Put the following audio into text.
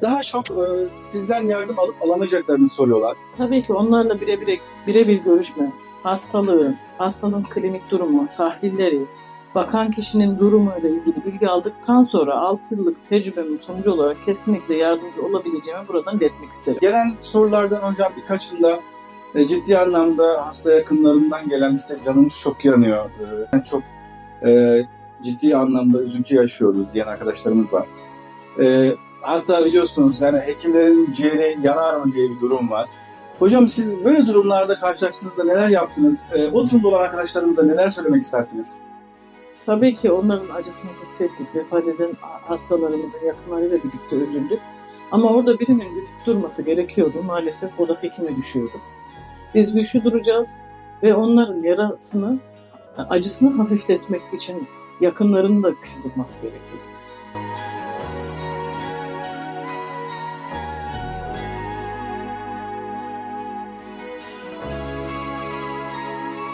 Daha çok sizden yardım alıp alamayacaklarını soruyorlar. Tabii ki onlarla birebir görüşme, hastalığın klinik durumu, tahlilleri, bakan kişinin durumuyla ilgili bilgi aldıktan sonra 6 yıllık tecrübemin sonucu olarak kesinlikle yardımcı olabileceğimi buradan iletmek isterim. Gelen sorulardan hocam birkaçında ciddi anlamda hasta yakınlarından gelen işte canımız çok yanıyor, çok ciddi anlamda üzüntü yaşıyoruz diyen arkadaşlarımız var. Hatta biliyorsunuz yani hekimlerin ciğeri yanar mı diye bir durum var. Hocam siz böyle durumlarda karşılaştığınızda neler yaptınız? O durumda olan arkadaşlarımıza neler söylemek istersiniz? Tabii ki onların acısını hissettik. Vefat eden hastalarımızın yakınlarıyla birlikte üzüldük. Ama orada birinin güçlü durması gerekiyordu. Maalesef o da hekime düşüyordu. Biz güçlü duracağız ve onların yarasını, acısını hafifletmek için yakınlarının da güçlü durması gerekiyor.